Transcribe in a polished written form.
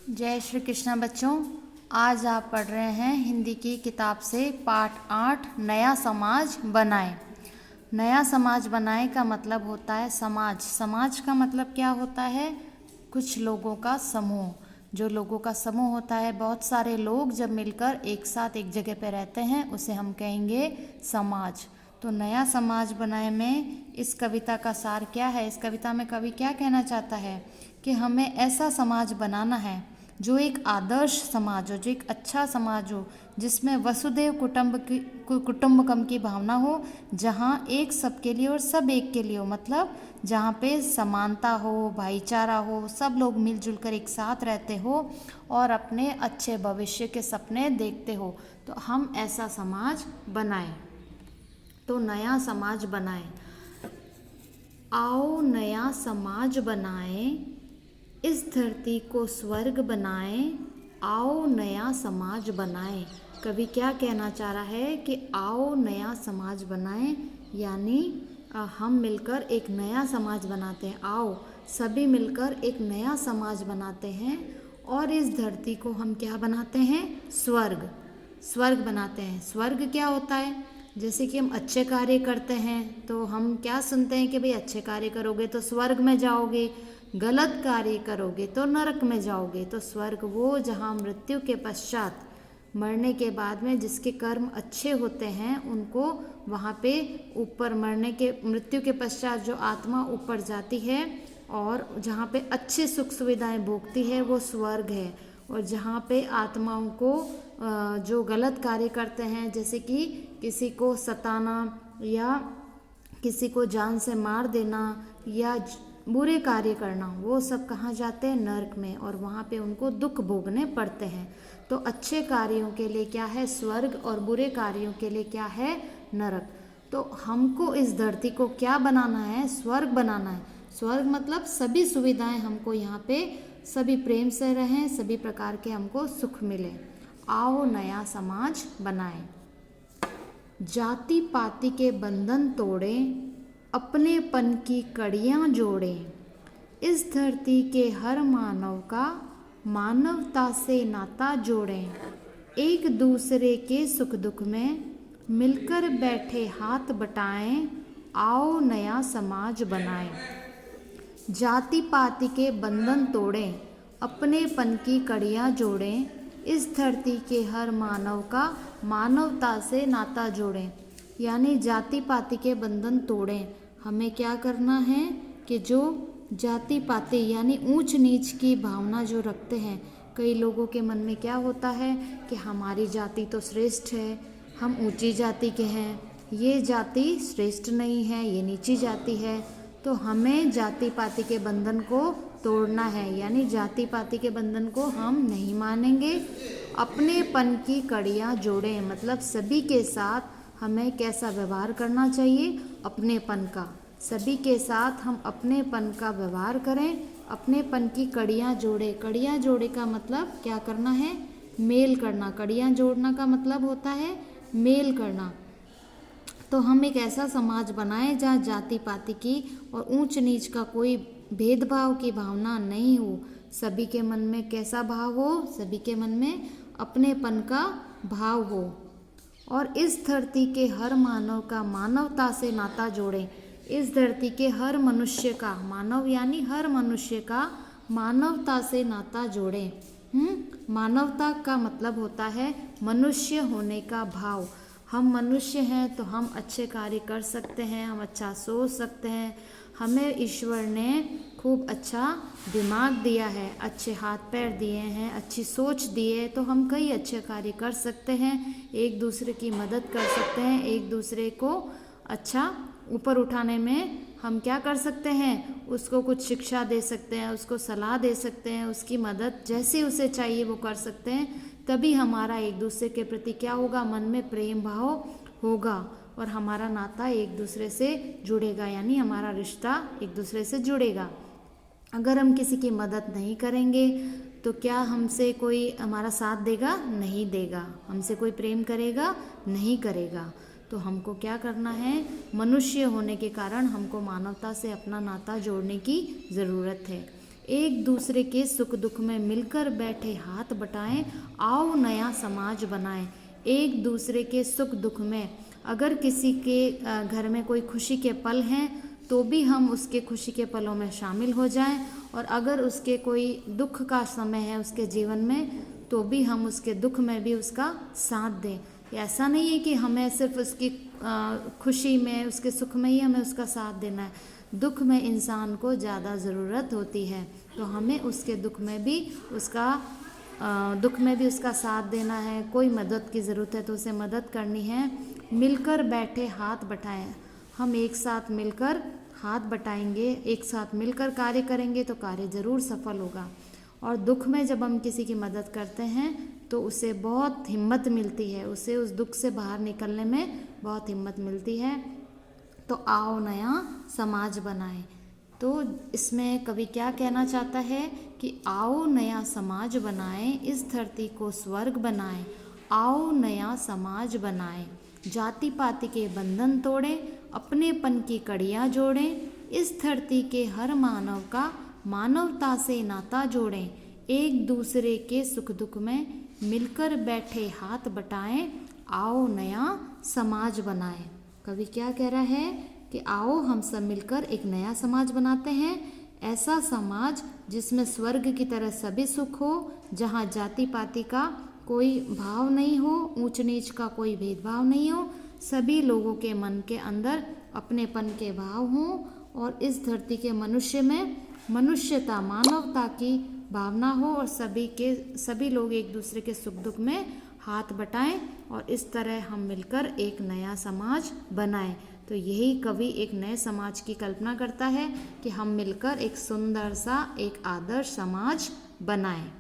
जय श्री कृष्ण बच्चों। आज आप पढ़ रहे हैं हिंदी की किताब से पाठ 8 नया समाज बनाएं। नया समाज बनाएं का मतलब होता है समाज। समाज का मतलब क्या होता है? कुछ लोगों का समूह। जो लोगों का समूह होता है, बहुत सारे लोग जब मिलकर एक साथ एक जगह पे रहते हैं, उसे हम कहेंगे समाज। तो नया समाज बनाए में इस कविता का सार क्या है? इस कविता में कवि क्या कहना चाहता है कि हमें ऐसा समाज बनाना है जो एक आदर्श समाज हो, जो एक अच्छा समाज हो, जिसमें वसुदेव कुटुंबकम की भावना हो, जहाँ एक सबके लिए और सब एक के लिए हो। मतलब जहाँ पे समानता हो, भाईचारा हो, सब लोग मिलजुल कर एक साथ रहते हो और अपने अच्छे भविष्य के सपने देखते हो। तो हम ऐसा समाज बनाएं। तो नया समाज बनाएं। आओ नया समाज बनाएं, इस धरती को स्वर्ग बनाएं। आओ नया समाज बनाएं। कवि क्या कहना चाह रहा है कि आओ नया समाज बनाएं, यानी हम मिलकर एक नया समाज बनाते हैं। आओ सभी मिलकर एक नया समाज बनाते हैं और इस धरती को हम क्या बनाते हैं? स्वर्ग। स्वर्ग बनाते हैं। स्वर्ग क्या होता है? जैसे कि हम अच्छे कार्य करते हैं तो हम क्या सुनते हैं कि भाई अच्छे कार्य करोगे तो स्वर्ग में जाओगे, गलत कार्य करोगे तो नरक में जाओगे। तो स्वर्ग वो जहाँ मृत्यु के पश्चात, मरने के बाद में जिसके कर्म अच्छे होते हैं, उनको वहाँ पे ऊपर मृत्यु के पश्चात जो आत्मा ऊपर जाती है और जहाँ पे अच्छी सुख सुविधाएं भोगती है, वो स्वर्ग है। और जहाँ पे आत्माओं को जो गलत कार्य करते हैं, जैसे कि किसी को सताना या किसी को जान से मार देना या बुरे कार्य करना, वो सब कहाँ जाते हैं? नरक में। और वहाँ पे उनको दुख भोगने पड़ते हैं। तो अच्छे कार्यों के लिए क्या है? स्वर्ग, और बुरे कार्यों के लिए क्या है? नरक। तो हमको इस धरती को क्या बनाना है? स्वर्ग बनाना है। स्वर्ग मतलब सभी सुविधाएं हमको यहाँ पे, सभी प्रेम से रहें, सभी प्रकार के हमको सुख मिले। आओ नया समाज बनाएं। जाति पाति के बंधन तोड़ें, अपनेपन की कड़ियाँ जोड़ें। इस धरती के हर मानव का मानवता से नाता जोड़ें। एक दूसरे के सुख दुख में मिलकर बैठे हाथ बटाएं। आओ नया समाज बनाएं। जाति पाति के बंधन तोड़ें, अपनेपन की कड़ियाँ जोड़ें। इस धरती के हर मानव का मानवता से नाता जोड़ें। यानी जाति पाति के बंधन तोड़ें। हमें क्या करना है कि जो जाति पाति यानी ऊंच नीच की भावना जो रखते हैं, कई लोगों के मन में क्या होता है कि हमारी जाति तो श्रेष्ठ है, हम ऊंची जाति के हैं, ये जाति श्रेष्ठ नहीं है, ये नीची जाति है। तो हमें जाति पाति के बंधन को तोड़ना है, यानी जाति पाति के बंधन को हम नहीं मानेंगे। अपनेपन की कड़ियाँ जोड़ें, मतलब सभी के साथ हमें कैसा व्यवहार करना चाहिए? अपनेपन का। सभी के साथ हम अपनेपन का व्यवहार करें, अपनेपन की कड़ियाँ जोड़े। कड़ियाँ जोड़े का मतलब क्या करना है? मेल करना। कड़ियाँ जोड़ना का मतलब होता है मेल करना। तो हम एक ऐसा समाज बनाएं जहाँ जाति पाति की और ऊंच नीच का कोई भेदभाव की भावना नहीं हो। सभी के मन में कैसा भाव हो? सभी के मन में अपनेपन का भाव हो। और इस धरती के हर मानव का मानवता से नाता जोड़ें। इस धरती के हर मनुष्य का, मानव यानी हर मनुष्य का मानवता से नाता जोड़ें। मानवता का मतलब होता है मनुष्य होने का भाव। हम मनुष्य हैं तो हम अच्छे कार्य कर सकते हैं, हम अच्छा सोच सकते हैं। हमें ईश्वर ने खूब अच्छा दिमाग दिया है, अच्छे हाथ पैर दिए हैं, अच्छी सोच दी है, तो हम कई अच्छे कार्य कर सकते हैं, एक दूसरे की मदद कर सकते हैं, एक दूसरे को अच्छा ऊपर उठाने में हम क्या कर सकते हैं? उसको कुछ शिक्षा दे सकते हैं, उसको सलाह दे सकते हैं, उसकी मदद जैसी उसे चाहिए वो कर सकते हैं। तभी हमारा एक दूसरे के प्रति क्या होगा? मन में प्रेम भाव होगा और हमारा नाता एक दूसरे से जुड़ेगा, यानी हमारा रिश्ता एक दूसरे से जुड़ेगा। अगर हम किसी की मदद नहीं करेंगे तो क्या हमसे कोई हमारा साथ देगा? नहीं देगा। हमसे कोई प्रेम करेगा? नहीं करेगा। तो हमको क्या करना है? मनुष्य होने के कारण हमको मानवता से अपना नाता जोड़ने की ज़रूरत है। एक दूसरे के सुख दुख में मिलकर बैठे हाथ बटाएं, आओ नया समाज बनाएं। एक दूसरे के सुख दुख में, अगर किसी के घर में कोई खुशी के पल हैं तो भी हम उसके खुशी के पलों में शामिल हो जाएं, और अगर उसके कोई दुख का समय है उसके जीवन में तो भी हम उसके दुख में भी उसका साथ दें। ऐसा नहीं है कि हमें सिर्फ उसकी खुशी में, उसके सुख में ही हमें उसका साथ देना है। दुख में इंसान को ज़्यादा ज़रूरत होती है, तो हमें उसके दुख में भी उसका साथ देना है। कोई मदद की ज़रूरत है तो उसे मदद करनी है। मिलकर बैठे हाथ बटाएं, हम एक साथ मिलकर हाथ बटाएंगे, एक साथ मिलकर कार्य करेंगे तो कार्य ज़रूर सफल होगा। और दुख में जब हम किसी की मदद करते हैं तो उसे बहुत हिम्मत मिलती है, उसे उस दुख से बाहर निकलने में बहुत हिम्मत मिलती है। तो आओ नया समाज बनाएं। तो इसमें कवि क्या कहना चाहता है कि आओ नया समाज बनाएं, इस धरती को स्वर्ग बनाएं। आओ नया समाज बनाएं, जाति पाति के बंधन तोड़ें, अपनेपन की कड़ियाँ जोड़ें। इस धरती के हर मानव का मानवता से नाता जोड़ें। एक दूसरे के सुख दुख में मिलकर बैठे हाथ बटाएं, आओ नया समाज बनाएं। कवि क्या कह रहा है कि आओ हम सब मिलकर एक नया समाज बनाते हैं, ऐसा समाज जिसमें स्वर्ग की तरह सभी सुख हो, जहाँ जाति पाति का कोई भाव नहीं हो, ऊंच नीच का कोई भेदभाव नहीं हो, सभी लोगों के मन के अंदर अपनेपन के भाव हों, और इस धरती के मनुष्य में मनुष्यता, मानवता की भावना हो, और सभी लोग एक दूसरे के सुख दुख में हाथ बटाएं, और इस तरह हम मिलकर एक नया समाज बनाएं। तो यही कवि एक नए समाज की कल्पना करता है कि हम मिलकर एक सुंदर सा, एक आदर्श समाज बनाएं।